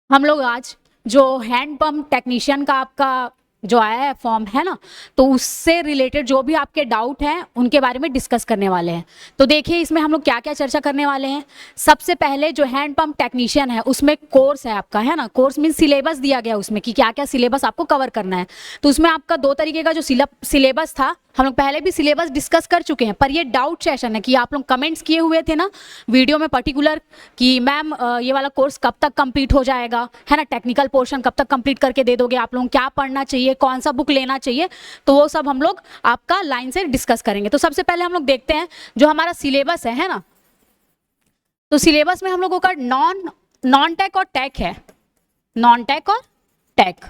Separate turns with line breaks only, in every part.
हम लोग आज जो हैंड पंप टेक्नीशियन का आपका जो आया है फॉर्म है ना, तो उससे रिलेटेड जो भी आपके डाउट हैं उनके बारे में डिस्कस करने वाले हैं। तो देखिए इसमें हम लोग क्या क्या चर्चा करने वाले हैं। सबसे पहले जो हैंड पंप टेक्नीशियन है उसमें कोर्स है आपका, है ना। कोर्स मीन सिलेबस दिया गया उसमें कि क्या क्या सिलेबस आपको कवर करना है। तो उसमें आपका दो तरीके का जो सिलेबस था, हम लोग पहले भी सिलेबस डिस्कस कर चुके हैं, पर ये डाउट सेशन है कि आप लोग कमेंट्स किए हुए थे ना वीडियो में पर्टिकुलर कि मैम ये वाला कोर्स कब तक कंप्लीट हो जाएगा, है ना। टेक्निकल पोर्शन कब तक कंप्लीट करके दे दोगे, आप लोग क्या पढ़ना चाहिए, कौन सा बुक लेना चाहिए, तो वो सब हम लोग आपका लाइन से डिस्कस करेंगे। तो सबसे पहले हम लोग देखते हैं जो हमारा सिलेबस है ना। तो सिलेबस में हम लोगों का नॉन टेक और टेक है, नॉन टेक और टेक।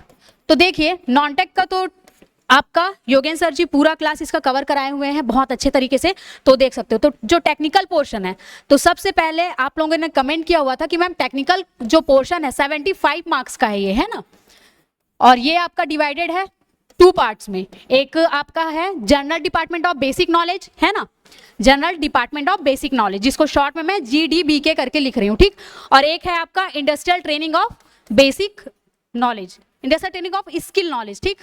तो देखिए नॉन टेक का तो आपका योगेंद्र सर जी पूरा क्लास इसका कवर कराए हुए हैं बहुत अच्छे तरीके से, तो देख सकते हो। तो जो टेक्निकल पोर्शन है, तो सबसे पहले आप लोगों ने कमेंट किया हुआ था कि मैम टेक्निकल जो पोर्शन है 75 मार्क्स का है ये, है ना। और ये आपका डिवाइडेड है 2 पार्ट्स में। एक आपका है general department of basic knowledge, है ना, general department of basic knowledge, जिसको शॉर्ट में मैं GDBK करके लिख रही हूँ, ठीक। और एक है आपका industrial training of basic knowledge, industrial training of skill knowledge, ठीक।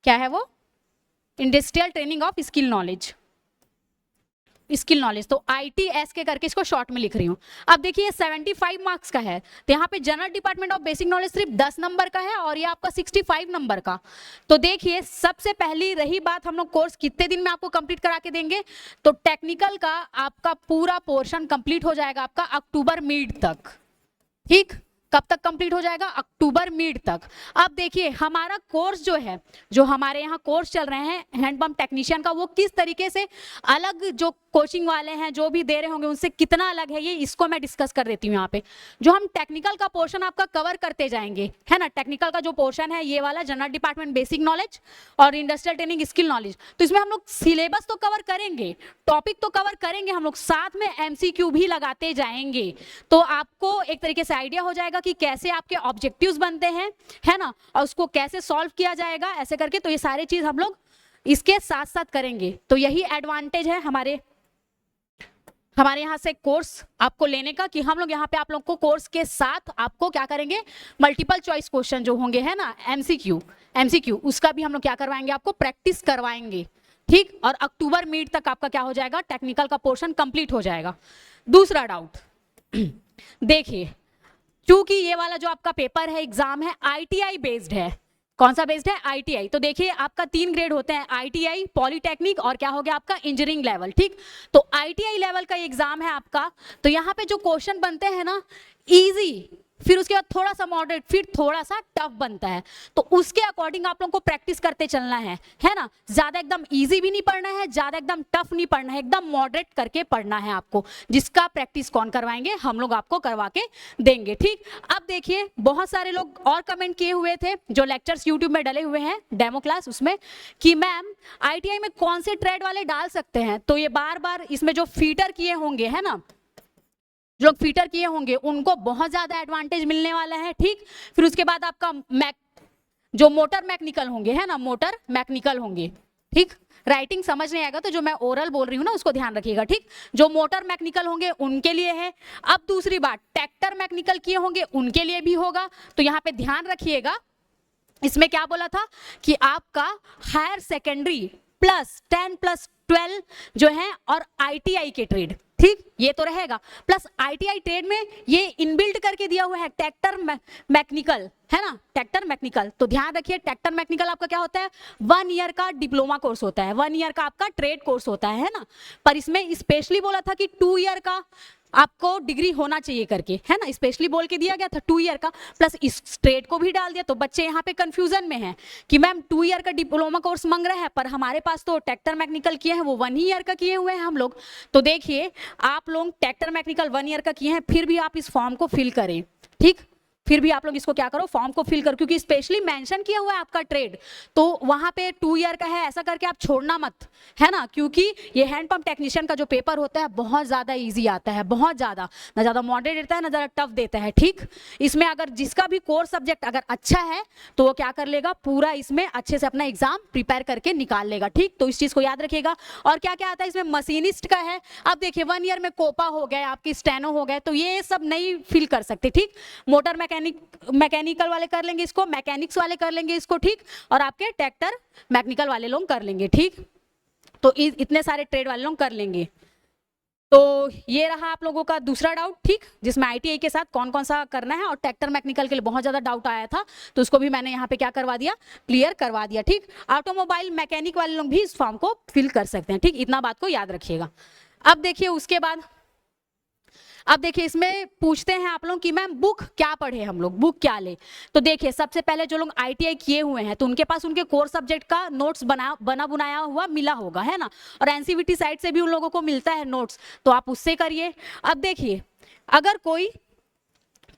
क्या है वो, industrial training of skill knowledge, skill knowledge. तो ITS के करके इसको शॉर्ट में लिख रही हूँ। अब देखिए 75 मार्क्स का है, तो यहाँ पे general department of basic knowledge सिर्फ 10 नंबर का है और ये आपका 65 नंबर का। तो देखिए सबसे पहली रही बात, हम लोग कोर्स कितने दिन में आपको कंप्लीट करा के देंगे। तो टेक्निकल का आपका पूरा पोर्शन कंप्लीट हो जाएगा आपका अक्टूबर मिड तक, ठीक। कब तक कंप्लीट हो जाएगा, अक्टूबर मिड तक। अब देखिए हमारा कोर्स जो है, जो हमारे यहाँ कोर्स चल रहे हैं हैंडपंप टेक्नीशियन का, वो किस तरीके से अलग जो कोचिंग वाले हैं जो भी दे रहे होंगे उनसे कितना अलग है, ये इसको मैं डिस्कस कर देती हूँ यहाँ पे। जो हम टेक्निकल का पोर्शन आपका कवर करते जाएंगे, है ना। टेक्निकल का जो पोर्शन है ये वाला जनरल डिपार्टमेंट बेसिक नॉलेज और इंडस्ट्रियल ट्रेनिंग स्किल नॉलेज, तो इसमें हम लोग सिलेबस तो कवर करेंगे, टॉपिक तो कवर करेंगे हम लोग, साथ में MCQ भी लगाते जाएंगे। तो आपको एक तरीके से आइडिया हो जाएगा कि कैसे आपके ऑब्जेक्टिव्स बनते हैं, है ना, और उसको कैसे सॉल्व किया जाएगा ऐसे करके। तो ये सारी चीज हम लोग इसके साथ साथ करेंगे। तो यही एडवांटेज है हमारे यहाँ से कोर्स आपको लेने का, कि हम लोग यहाँ पे आप लोग को कोर्स के साथ आपको क्या करेंगे, मल्टीपल चॉइस क्वेश्चन जो होंगे, है ना, MCQ उसका भी हम लोग क्या करवाएंगे, आपको प्रैक्टिस करवाएंगे, ठीक। और अक्टूबर मिड तक आपका क्या हो जाएगा, टेक्निकल का पोर्शन कंप्लीट हो जाएगा। दूसरा डाउट देखिए, क्योंकि ये वाला जो आपका पेपर है, एग्जाम है, ITI बेस्ड है। कौन सा बेस्ड है, ITI। तो देखिए आपका 3 ग्रेड होते हैं, ITI, पॉलीटेक्निक और क्या हो गया आपका इंजीनियरिंग लेवल, ठीक। तो ITI लेवल का एग्जाम है आपका। तो यहाँ पे जो क्वेश्चन बनते हैं ना, इजी, फिर उसके बाद थोड़ा सा मॉडरेट, फिर थोड़ा सा टफ बनता है। तो उसके अकॉर्डिंग आप लोगों को प्रैक्टिस करते चलना है ना। ज्यादा एकदम इजी भी नहीं पढ़ना है, ज्यादा एकदम टफ नहीं पढ़ना है, एकदम मॉडरेट करके पढ़ना है आपको, जिसका प्रैक्टिस कौन करवाएंगे, हम लोग आपको करवा के देंगे, ठीक। अब देखिए बहुत सारे लोग और कमेंट किए हुए थे जो लेक्चर्स यूट्यूब में डले हुए हैं डेमो क्लास उसमें, कि मैम ITI में कौन से ट्रेड वाले डाल सकते हैं। तो ये बार बार इसमें जो फीटर किए होंगे, है ना, जो लोग फीटर किए होंगे उनको बहुत ज्यादा एडवांटेज मिलने वाला है, ठीक। फिर उसके बाद आपका जो मोटर मैकेनिकल होंगे, है ना, मोटर मैकेनिकल होंगे, ठीक। राइटिंग समझ नहीं आएगा तो जो मैं ओरल बोल रही हूँ ना उसको ध्यान रखिएगा, ठीक। जो मोटर मैकेनिकल होंगे उनके लिए है। अब दूसरी बात, ट्रैक्टर मैकेनिकल किए होंगे उनके लिए भी होगा। तो यहाँ पे ध्यान रखिएगा, इसमें क्या बोला था कि आपका हायर सेकेंडरी प्लस 10 प्लस 12 जो है और ITI के ट्रेड, ठीक, ये तो रहेगा। प्लस ITI ट्रेड में ये इनबिल्ट करके दिया हुआ है ट्रैक्टर मैकेनिकल, है ना, ट्रैक्टर मैकेनिकल। तो ध्यान रखिए ट्रैक्टर मैकेनिकल आपका क्या होता है, 1 ईयर का डिप्लोमा कोर्स होता है, 1 ईयर का आपका ट्रेड कोर्स होता है ना। पर इसमें स्पेशली बोला था कि 2 ईयर का आपको डिग्री होना चाहिए करके, है ना, स्पेशली बोल के दिया गया था 2 ईयर का। प्लस इस ट्रेड को भी डाल दिया। तो बच्चे यहाँ पे कंफ्यूजन में हैं कि मैम 2 ईयर का डिप्लोमा कोर्स मांग रहे हैं, पर हमारे पास तो ट्रैक्टर मैकेनिकल किए हैं वो 1 ईयर का किए हुए हैं हम लोग। तो देखिए आप लोग ट्रैक्टर मैकेनिकल 1 ईयर का किए हैं, फिर भी आप इस फॉर्म को फिल करें, ठीक। फिर भी आप लोग इसको क्या करो, फॉर्म को फिल करो, क्योंकि स्पेशली मेंशन किया हुआ है आपका ट्रेड। तो वहां पे 2 ईयर का है ऐसा करके आप छोड़ना मत, है ना, क्योंकि ये हैंडपंप टेक्नीशियन का जो पेपर होता है बहुत ज्यादा इजी आता है, बहुत ज्यादा, ना ज्यादा मॉडरेट देता है ना ज्यादा टफ देता है, ठीक। इसमें अगर जिसका भी कोर सब्जेक्ट अगर अच्छा है तो वो क्या कर लेगा, पूरा इसमें अच्छे से अपना एग्जाम प्रिपेयर करके निकाल लेगा, ठीक। तो इस चीज को याद रखिएगा। और क्या क्या आता है इसमें, मशीनिस्ट का है। अब देखिए 1 ईयर में कोपा हो गए, आपकी स्टेनो हो गए, तो ये सब नहीं फिल कर सकते, ठीक। मोटर मैकेनिक मैकेनिकल वाले कर लेंगे इसको, मैकेनिक्स वाले कर लेंगे इसको, ठीक, और आपके ट्रैक्टर मैकेनिकल वाले लोग कर लेंगे, ठीक। तो इतने सारे ट्रेड वाले लोग कर लेंगे। तो ये रहा आप लोगों का दूसरा डाउट, ठीक, जिसमें आईटीआई के साथ कौन कौन सा करना है, और ट्रैक्टर मैकेनिकल के लिए बहुत ज्यादा डाउट आया था, तो उसको भी मैंने यहाँ पे क्या करवा दिया, क्लियर करवा दिया, ठीक। ऑटोमोबाइल मैकेनिक वाले लोग भी इस फॉर्म को फिल कर सकते हैं, ठीक, इतना बात को याद रखिएगा। अब देखिए उसके बाद, अब देखिए इसमें पूछते हैं आप लोग कि मैम बुक क्या पढ़े, हम लोग बुक क्या ले। तो देखिए सबसे पहले जो लोग आईटीआई किए हुए हैं तो उनके पास उनके कोर सब्जेक्ट का नोट्स बना बुनाया हुआ मिला होगा, है ना, और एनसीवीटी साइट से भी उन लोगों को मिलता है नोट्स, तो आप उससे करिए। अब देखिए अगर कोई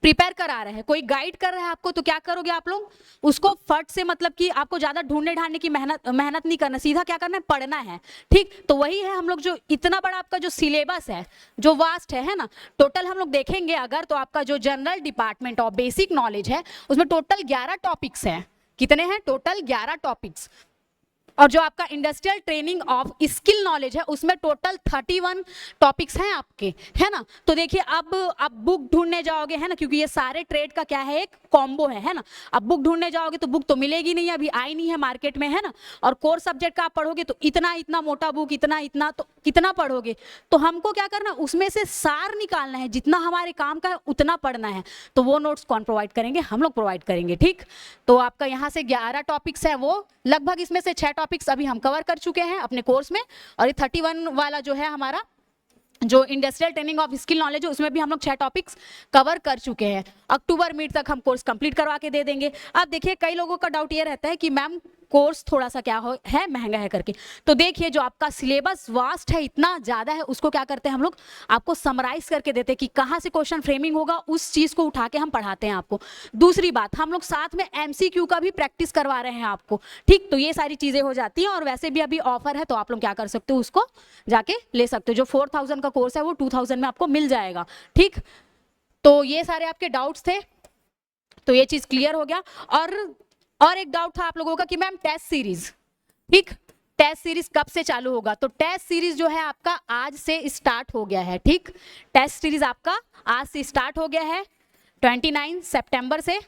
प्रिपेयर करा रहे हैं, कोई गाइड कर रहा है आपको, तो क्या करोगे आप लोग, उसको फट से, मतलब कि आपको ज्यादा ढूंढने ढांडने की मेहनत नहीं करना, सीधा क्या करना है, पढ़ना है, ठीक। तो वही है हम लोग, जो इतना बड़ा आपका जो सिलेबस है, जो वास्ट है ना, टोटल हम लोग देखेंगे अगर, तो आपका जो general department of basic knowledge है उसमें टोटल 11 टॉपिक्स हैं। कितने हैं, टोटल 11 टॉपिक्स। और जो आपका industrial training of skill knowledge है उसमें टोटल 31 टॉपिक्स हैं आपके, है ना। तो देखिए अब आप बुक ढूंढने जाओगे, है ना, क्योंकि ये सारे ट्रेड का क्या है, एक कॉम्बो है ना। अब बुक ढूंढने जाओगे तो बुक तो मिलेगी नहीं, अभी आई नहीं है मार्केट में, है ना। और कोर सब्जेक्ट का आप पढ़ोगे तो इतना इतना मोटा बुक, इतना इतना, तो कितना पढ़ोगे। तो हमको क्या करना, उसमें से सार निकालना है, जितना हमारे काम का है उतना पढ़ना है। तो वो नोट्स कौन प्रोवाइड करेंगे, हम लोग प्रोवाइड करेंगे, ठीक। तो आपका यहाँ से 11 टॉपिक्स है, वो लगभग इसमें से 6 टॉपिक्स अभी हम कवर कर चुके हैं अपने कोर्स में, और ये 31 वाला जो है हमारा जो industrial training of skill knowledge है उसमें भी हम लोग 6 टॉपिक्स कवर कर चुके हैं। अक्टूबर मिड तक हम कोर्स कंप्लीट करवा के दे देंगे। अब देखिए कई लोगों का डाउट ये रहता है कि मैम कोर्स थोड़ा सा क्या है, महंगा है करके। तो देखिए जो आपका सिलेबस वास्ट है, इतना ज्यादा है, उसको क्या करते हैं हम लोग, आपको समराइज करके देते हैं कि कहाँ से क्वेश्चन फ्रेमिंग होगा, उस चीज को उठा के हम पढ़ाते हैं आपको। दूसरी बात, हम लोग साथ में एमसीक्यू का भी प्रैक्टिस करवा रहे हैं आपको, ठीक। तो ये सारी चीजें हो जाती हैं, और वैसे भी अभी ऑफर है तो आप लोग क्या कर सकते हो, उसको जाके ले सकते हो। जो 4000 का कोर्स है वो 2000 में आपको मिल जाएगा, ठीक। तो ये सारे आपके डाउट्स थे, तो ये चीज क्लियर हो गया। और एक डाउट था आप लोगों का कि मैम टेस्ट सीरीज, ठीक, टेस्ट सीरीज कब से चालू होगा। तो टेस्ट सीरीज जो है आपका आज से स्टार्ट हो गया है, ठीक। टेस्ट सीरीज आपका आज से स्टार्ट हो गया है 29 सितंबर से।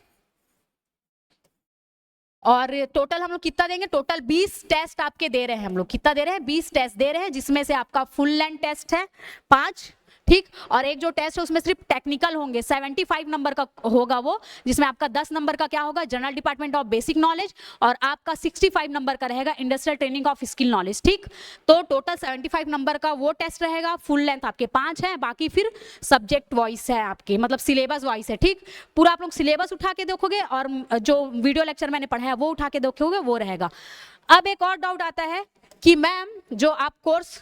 और टोटल हम लोग कितना देंगे, टोटल 20 टेस्ट आपके दे रहे हैं हम लोग। कितना दे रहे हैं, 20 टेस्ट दे रहे हैं, जिसमें से आपका फुल लेंथ टेस्ट है 5, ठीक। और एक जो टेस्ट है उसमें सिर्फ टेक्निकल होंगे, 75 नंबर का होगा वो, जिसमें आपका 10 नंबर का क्या होगा, general department of basic knowledge, और आपका 65 नंबर का रहेगा industrial training of skill knowledge, ठीक। तो टोटल 75 नंबर का वो टेस्ट रहेगा, फुल लेंथ आपके 5 है, बाकी फिर सब्जेक्ट वाइज है आपके, मतलब सिलेबस वाइज है, ठीक। पूरा आप लोग सिलेबस उठा के देखोगे, और जो वीडियो लेक्चर मैंने पढ़ाया वो उठा के देखोगे, वो रहेगा। अब एक और डाउट आता है कि मैम जो आप कोर्स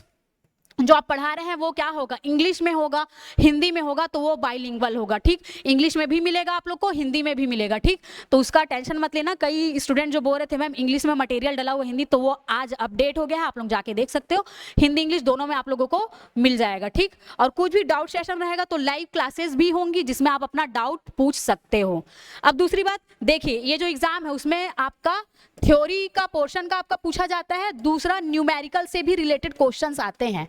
जो आप पढ़ा रहे हैं वो क्या होगा, इंग्लिश में होगा, हिंदी में होगा, तो वो बाइलिंगुअल होगा, ठीक। इंग्लिश में भी मिलेगा आप लोग को, हिंदी में भी मिलेगा, ठीक। तो उसका टेंशन मत लेना। कई स्टूडेंट जो बोल रहे थे मैम इंग्लिश में मटेरियल डला हुआ हिंदी, तो वो आज अपडेट हो गया है, आप लोग जाके देख सकते हो, हिंदी इंग्लिश दोनों में आप लोगों को मिल जाएगा, ठीक। और कुछ भी डाउट सेशन रहेगा तो लाइव क्लासेस भी होंगी जिसमें आप अपना डाउट पूछ सकते हो। अब दूसरी बात देखिए, ये जो एग्जाम है उसमें आपका थ्योरी का पोर्शन का आपका पूछा जाता है, दूसरा न्यूमेरिकल से भी रिलेटेड क्वेश्चंस आते हैं,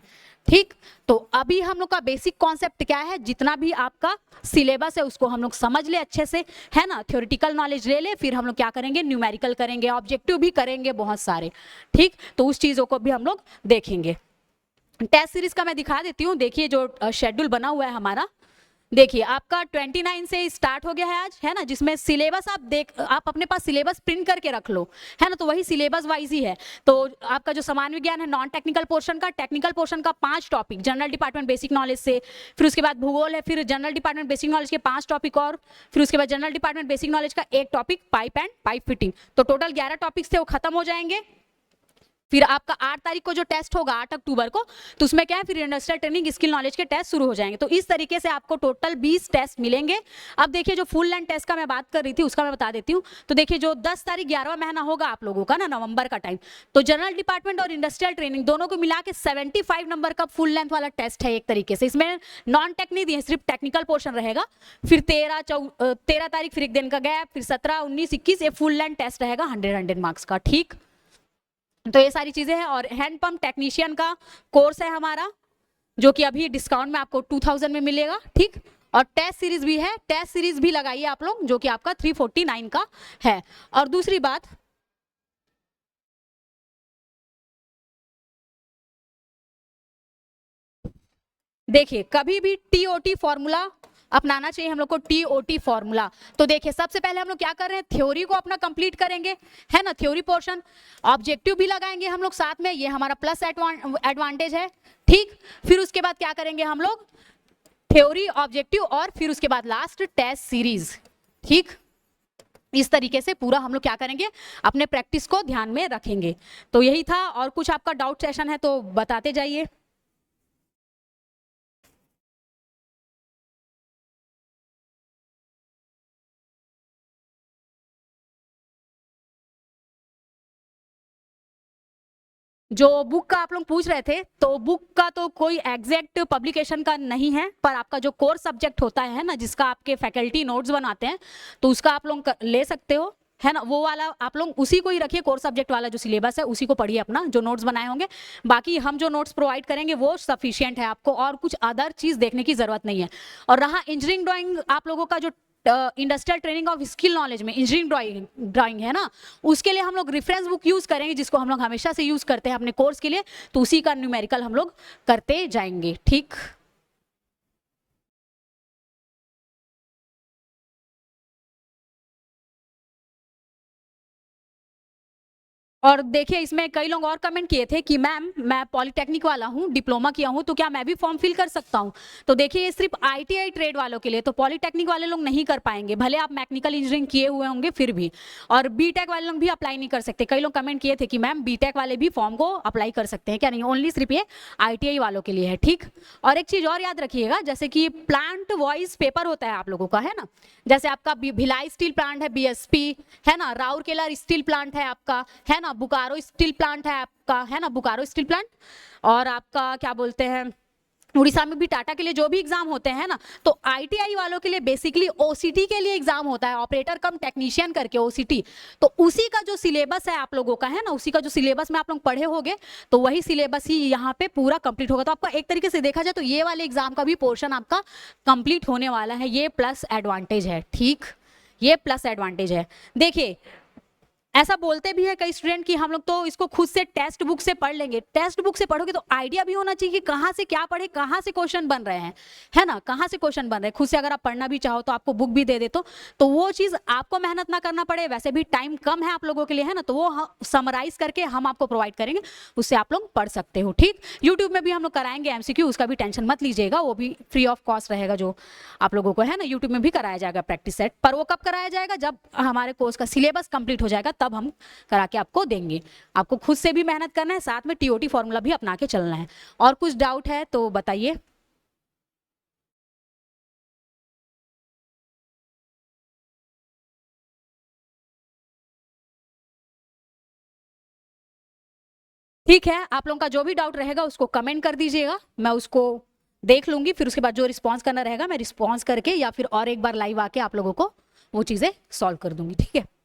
ठीक। तो अभी हम लोग का बेसिक कॉन्सेप्ट क्या है, जितना भी आपका सिलेबस है उसको हम लोग समझ ले अच्छे से, है ना, थ्योरेटिकल नॉलेज ले ले, फिर हम लोग क्या करेंगे, न्यूमेरिकल करेंगे, ऑब्जेक्टिव भी करेंगे बहुत सारे, ठीक। तो उस चीजों को भी हम लोग देखेंगे। टेस्ट सीरीज का मैं दिखा देती हूँ। देखिए जो शेड्यूल बना हुआ है हमारा, देखिए आपका 29 से स्टार्ट हो गया है आज, है ना, जिसमें सिलेबस आप अपने पास सिलेबस प्रिंट करके रख लो, है ना, तो वही सिलेबस वाइज ही है। तो आपका जो सामान्य विज्ञान है नॉन टेक्निकल पोर्शन का, टेक्निकल पोर्शन का 5 topic general department basic knowledge से, फिर उसके बाद भूगोल है, फिर जनरल डिपार्टमेंट बेसिक नॉलेज के 5 टॉपिक, और फिर उसके बाद जनरल डिपार्टमेंट बेसिक नॉलेज का 1 topic pipe and pipe fitting. तो टोटल 11 टॉपिक्स थे, वो खत्म हो जाएंगे। फिर आपका 8 तारीख को जो टेस्ट होगा 8 अक्टूबर को, तो उसमें क्या है, फिर इंडस्ट्रियल ट्रेनिंग स्किल नॉलेज के टेस्ट शुरू हो जाएंगे। तो इस तरीके से आपको टोटल 20 टेस्ट मिलेंगे। अब देखिए जो फुल लेंथ टेस्ट का मैं बात कर रही थी उसका मैं बता देती हूँ। तो देखिए जो 10 तारीख 11वां महीना होगा आप लोगों का ना, नवंबर का टाइम, तो जनरल डिपार्टमेंट और इंडस्ट्रियल ट्रेनिंग दोनों को मिला के 75 नंबर का फुल लेंथ वाला टेस्ट है एक तरीके से। इसमें नॉन टेक नहीं दिए, सिर्फ टेक्निकल पोर्शन रहेगा। फिर 13 तारीख फिर एक दिन का गैप, फिर 17, 19, 21 ये फुल लेंथ टेस्ट रहेगा 100 मार्क्स का, ठीक। तो ये सारी चीजें हैं। और हैंड पंप टेक्नीशियन का कोर्स है हमारा, जो कि अभी डिस्काउंट में आपको 2000 में मिलेगा, ठीक। और टेस्ट सीरीज भी है, टेस्ट सीरीज भी लगाइए आप लोग, जो कि आपका 349 का है। और दूसरी बात, देखिए कभी भी टीओटी फॉर्मूला अपनाना चाहिए हम लोग को, टीओटी फॉर्मूला। तो देखिए सबसे पहले हम लोग क्या कर रहे हैं, थ्योरी को अपना कंप्लीट करेंगे, है ना, थ्योरी पोर्शन। ऑब्जेक्टिव भी लगाएंगे हम लोग साथ में, ये हमारा प्लस एडवांटेज है, ठीक। फिर उसके बाद क्या करेंगे हम लोग, थ्योरी, ऑब्जेक्टिव, और फिर उसके बाद लास्ट टेस्ट सीरीज, ठीक। इस तरीके से पूरा हम लोग क्या करेंगे, अपने प्रैक्टिस को ध्यान में रखेंगे। तो यही था, और कुछ आपका डाउट सेशन है तो बताते जाइए। जो बुक का आप लोग पूछ रहे थे, तो बुक का तो कोई एग्जैक्ट पब्लिकेशन का नहीं है, पर आपका जो कोर सब्जेक्ट होता है ना, जिसका आपके फैकल्टी नोट्स बनाते हैं, तो उसका आप लोग ले सकते हो, है ना, वो वाला आप लोग उसी को ही रखिए, कोर सब्जेक्ट वाला जो सिलेबस है उसी को पढ़िए अपना, जो नोट्स बनाए होंगे। बाकी हम जो नोट्स प्रोवाइड करेंगे वो सफिशिएंट है, आपको और कुछ अदर चीज देखने की जरूरत नहीं है। और रहा इंजीनियरिंग ड्राइंग आप लोगों का, जो industrial training of skill knowledge में इंजीनियरिंग ड्राइंग है ना, उसके लिए हम लोग रेफरेंस बुक यूज करेंगे, जिसको हम लोग हमेशा से यूज करते हैं अपने कोर्स के लिए, तो उसी का न्यूमेरिकल हम लोग करते जाएंगे, ठीक। और देखिए इसमें कई लोग और कमेंट किए थे कि मैम मैं पॉलिटेक्निक वाला हूँ, डिप्लोमा किया हूँ, तो क्या मैं भी फॉर्म फिल कर सकता हूँ। तो देखिए ये सिर्फ आईटीआई ट्रेड वालों के लिए, तो पॉलिटेक्निक वाले लोग नहीं कर पाएंगे, भले आप मैकेनिकल इंजीनियरिंग किए हुए होंगे फिर भी। और बीटेक वाले लोग भी अप्लाई नहीं कर सकते। कई लोग कमेंट किए थे कि मैम बीटेक वाले भी फॉर्म को अप्लाई कर सकते हैं क्या, नहीं, ओनली सिर्फ ये आईटीआई वालों के लिए है, ठीक। और एक चीज और याद रखिएगा, जैसे कि प्लांट वाइज पेपर होता है आप लोगों का, है ना, जैसे आपका भिलाई स्टील प्लांट है, बीएसपी, है ना, राउरकेला स्टील प्लांट है आपका, है ना, बोकारो स्टील प्लांट है आपका, है ना, बोकारो स्टील प्लांट। और आपका क्या बोलते हैं, उड़ीसा में भी टाटा के लिए जो भी एग्जाम होते हैं ना, तो आईटीआई वालों के लिए बेसिकली ओसीटी के लिए एग्जाम होता है, ऑपरेटर कम टेक्नीशियन करके, ओसीटी। तो उसी का जो सिलेबस है आप लोगों का, है ना, उसी का जो सिलेबस में आप लोग पढ़े होंगे, तो वही सिलेबस ही यहाँ पे पूरा कंप्लीट होगा। तो आपका एक तरीके से देखा जाए तो ये वाले एग्जाम का भी पोर्शन आपका कंप्लीट होने वाला है, ये प्लस एडवांटेज है, ठीक, ये प्लस एडवांटेज है। देखिए ऐसा बोलते भी है कई स्टूडेंट कि हम लोग तो इसको खुद से टेक्स्ट बुक से पढ़ लेंगे। टेक्स्ट बुक से पढ़ोगे तो आइडिया भी होना चाहिए कि कहाँ से क्या पढ़े, कहाँ से क्वेश्चन बन रहे हैं, है ना, कहाँ से क्वेश्चन बन रहे हैं। खुद से अगर आप पढ़ना भी चाहो तो आपको बुक भी दे दे तो वो चीज आपको मेहनत ना करना पड़े, वैसे भी टाइम कम है आप लोगों के लिए, है ना, तो वो समराइज करके हम आपको प्रोवाइड करेंगे, उससे आप लोग पढ़ सकते हो, ठीक। यूट्यूब में भी हम लोग कराएंगे एमसीक्यू, उसका भी टेंशन मत लीजिएगा, वो भी फ्री ऑफ कॉस्ट रहेगा, जो आप लोगों को, है ना, यूट्यूब में भी कराया जाएगा प्रैक्टिस सेट। पर वो कब कराया जाएगा, जब हमारे कोर्स का सिलेबस कंप्लीट हो जाएगा, तब हम करा के आपको देंगे। आपको खुद से भी मेहनत करना है, साथ में टीओटी फॉर्मूला भी अपना के चलना है। और कुछ डाउट है तो बताइए। ठीक है, आप लोगों का जो भी डाउट रहेगा उसको कमेंट कर दीजिएगा, मैं उसको देख लूंगी, फिर उसके बाद जो रिस्पॉन्स करना रहेगा मैं रिस्पॉन्स करके या फिर और एक बार लाइव आके आप लोगों को वो चीजें सॉल्व कर दूंगी, ठीक है।